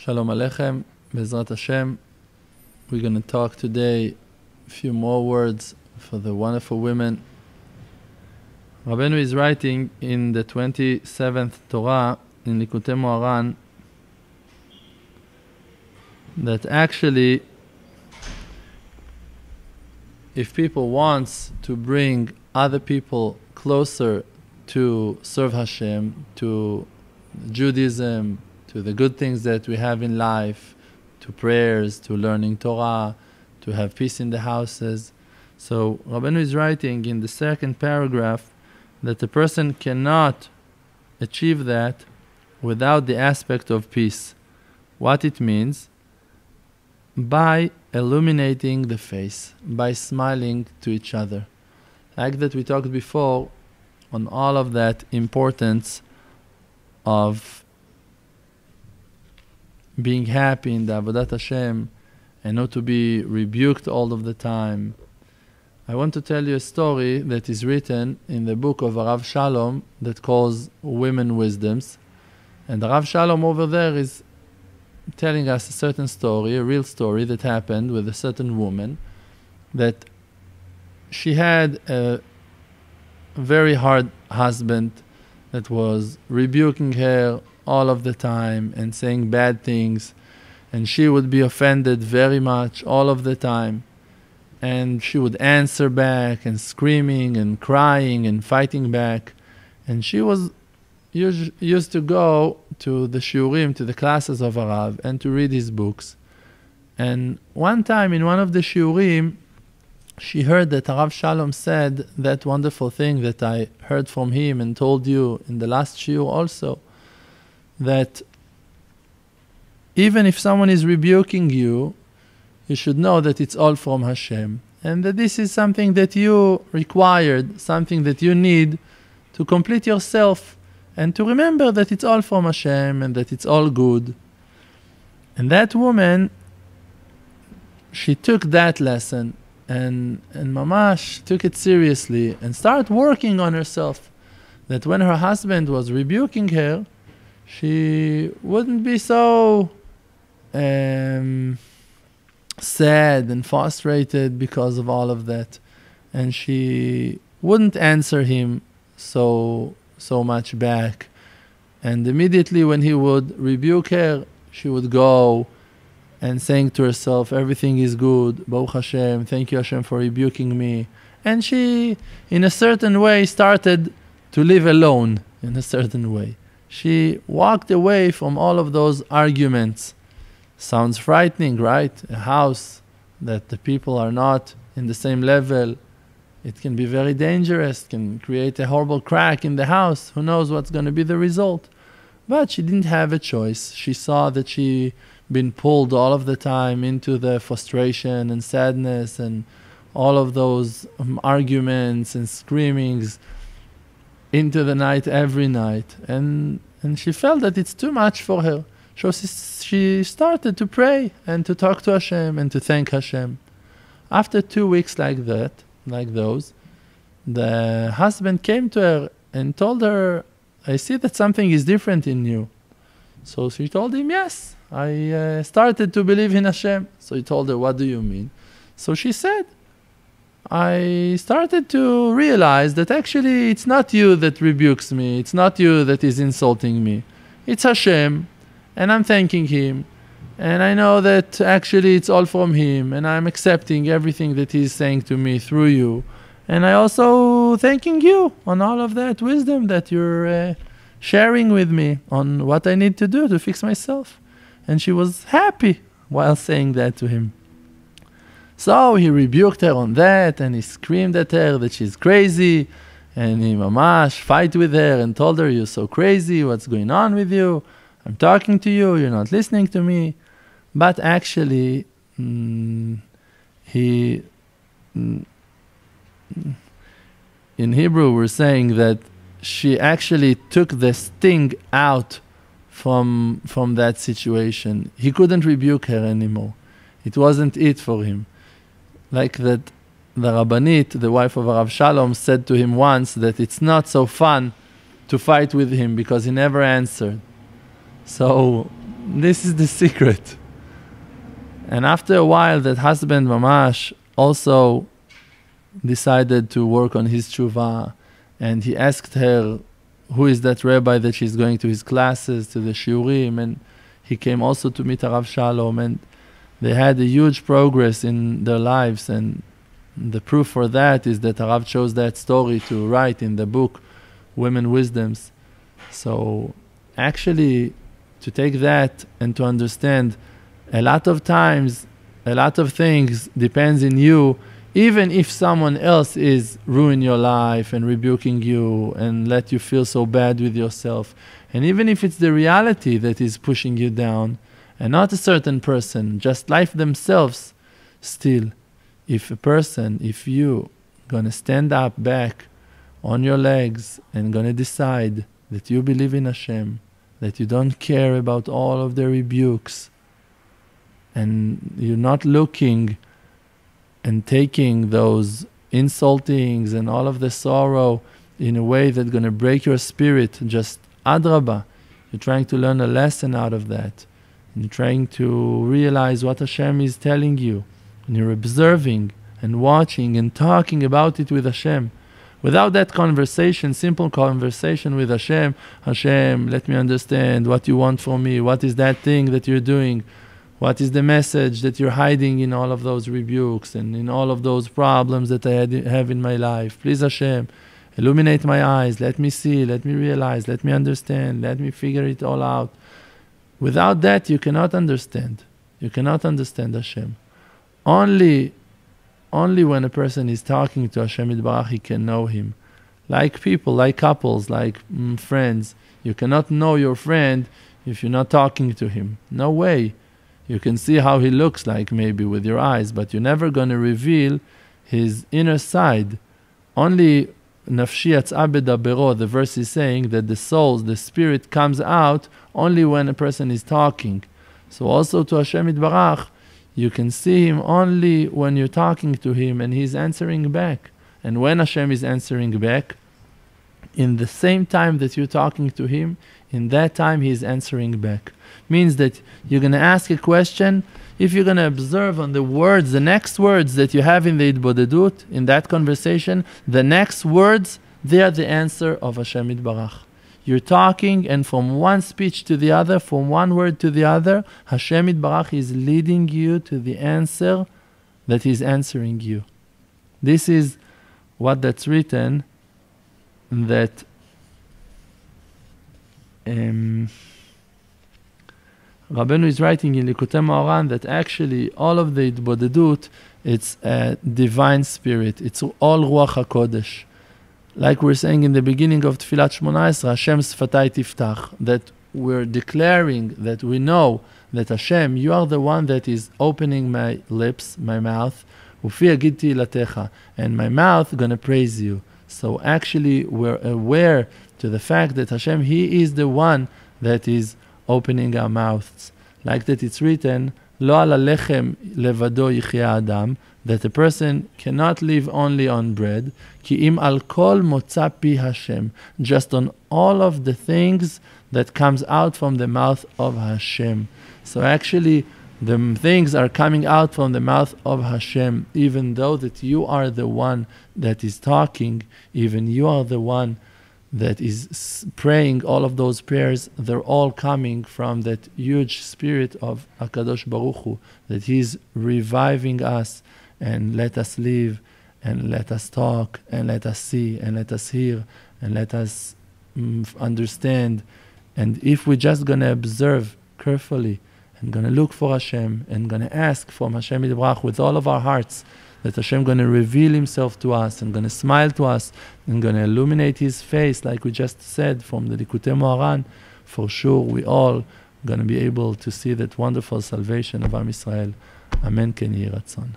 Shalom Aleichem, Bezrat Hashem. We're going to talk today a few more words for the wonderful women. Rabbeinu is writing in the 27th Torah, in Likutei Moharan, that actually, if people want to bring other people closer to serve Hashem, to Judaism, to the good things that we have in life, to prayers, to learning Torah, to have peace in the houses. So Rabbeinu is writing in the second paragraph that a person cannot achieve that without the aspect of peace. What it means? By illuminating the face, by smiling to each other. Like that we talked before on all of that importance of being happy in the Avodat Hashem and not to be rebuked all of the time. I want to tell you a story that is written in the book of Rav Shalom that calls Women Wisdoms. And Rav Shalom over there is telling us a certain story, a real story that happened with a certain woman, that she had a very hard husband that was rebuking her all of the time and saying bad things, and she would be offended very much all of the time, and she would answer back and screaming and crying and fighting back. And she was used to go to the Shiurim, to the classes of Rav, and to read his books. And one time in one of the Shiurim, she heard that Rav Shalom said that wonderful thing that I heard from him and told you in the last Shiur also, that even if someone is rebuking you, you should know that it's all from Hashem, and that this is something that you required, something that you need to complete yourself, and to remember that it's all from Hashem and that it's all good. And that woman, she took that lesson and mamash took it seriously and started working on herself, that when her husband was rebuking her, she wouldn't be so sad and frustrated because of all of that, and she wouldn't answer him so much back. And immediately when he would rebuke her, she would go and saying to herself, everything is good, Baruch Hashem, thank you Hashem for rebuking me. And she, in a certain way, started to live alone in a certain way. She walked away from all of those arguments. Sounds frightening, right? A house that the people are not in the same level, it can be very dangerous, can create a horrible crack in the house. Who knows what's going to be the result? But she didn't have a choice. She saw that she been pulled all of the time into the frustration and sadness and all of those arguments and screamings into the night every night, and she felt that it's too much for her. So she started to pray and to talk to Hashem and to thank Hashem. After 2 weeks like those, the husband came to her and told her, I see that something is different in you. So she told him, yes, I started to believe in Hashem. So he told her, what do you mean? So she said, I started to realize that actually it's not you that rebukes me, it's not you that is insulting me, it's Hashem, and I'm thanking Him, and I know that actually it's all from Him, and I'm accepting everything that He's saying to me through you, and I also thanking you on all of that wisdom that you're sharing with me on what I need to do to fix myself. And she was happy while saying that to him. So he rebuked her on that, and he screamed at her that she's crazy, and he mamash fight with her and told her, you're so crazy, what's going on with you? I'm talking to you, you're not listening to me. But actually, in Hebrew we're saying that she actually took the sting out from that situation. He couldn't rebuke her anymore. It wasn't it for him. Like that, the Rabbanit, the wife of Rav Shalom, said to him once that it's not so fun to fight with him because he never answered. So This is the secret. And after a while, that husband Mamash also decided to work on his tshuva, and he asked her who is that rabbi that she's going to his classes, to the Shiurim, and he came also to meet Rav Shalom, and they had a huge progress in their lives. And the proof for that is that Rav chose that story to write in the book Women Wisdoms. So actually, to take that and to understand, a lot of times, a lot of things depends in you, even if someone else is ruining your life and rebuking you and let you feel so bad with yourself. And even if it's the reality that is pushing you down and not a certain person, just life themselves, still, if you gonna stand up back on your legs and gonna decide that you believe in Hashem, that you don't care about all of the rebukes, and you're not looking and taking those insultings and all of the sorrow in a way that's going to break your spirit, just adrabah. You're trying to learn a lesson out of that. And you're trying to realize what Hashem is telling you. And you're observing and watching and talking about it with Hashem. Without that conversation, simple conversation with Hashem, Hashem, let me understand what you want from me. What is that thing that you're doing? What is the message that you're hiding in all of those rebukes and in all of those problems that I have in my life? Please, Hashem, illuminate my eyes. Let me see. Let me realize. Let me understand. Let me figure it all out. Without that, you cannot understand. You cannot understand Hashem. Only when a person is talking to Hashem Yitbarach, he can know Him. Like people, like couples, like friends. You cannot know your friend if you're not talking to him. No way. You can see how he looks like maybe with your eyes, but you're never going to reveal his inner side. Only nafshi yatz'a bedabero, the verse is saying that the soul, the spirit comes out only when a person is talking. So also to Hashem Yitbarach, you can see Him only when you're talking to Him and He's answering back. And when Hashem is answering back, in the same time that you're talking to Him, in that time He is answering back. Means that you're going to ask a question. If you're going to observe on the words, the next words that you have in the Hitbodedut, in that conversation, the next words, they are the answer of Hashem Yitbarach. You're talking, and from one speech to the other, from one word to the other, Hashem Yitbarach is leading you to the answer that He's answering you. This is what that's written, that Rabbeinu is writing in Likutei Moharan that actually all of the Hitbodedut, it's a divine spirit. It's all Ruach HaKodesh. Like we're saying in the beginning of Tfilat Shmona Esra, Hashem Sfatai Tiftach, that we're declaring that we know that Hashem, you are the one that is opening my lips, my mouth, Ufi Agid Tilatecha, and my mouth gonna praise you. So actually we're aware to the fact that Hashem, He is the one that is opening our mouths. Like that it's written, Lo ala lechem levado yichya adam, that a person cannot live only on bread, ki im al kol motza pi Hashem, just on all of the things that comes out from the mouth of Hashem. So actually, the things are coming out from the mouth of Hashem, even though that you are the one that is talking, even you are the one that is praying all of those prayers, they're all coming from that huge spirit of HaKadosh Baruch Hu, that He's reviving us and let us live and let us talk and let us see and let us hear and let us understand. And if we're just going to observe carefully and going to look for Hashem and going to ask from Hashem Yitbarach with all of our hearts, that Hashem going to reveal Himself to us and going to smile to us and going to illuminate His face, like we just said from the Likutei Moharan, for sure we all going to be able to see that wonderful salvation of Am Yisrael. Amen. Ken Yeh Ratzon.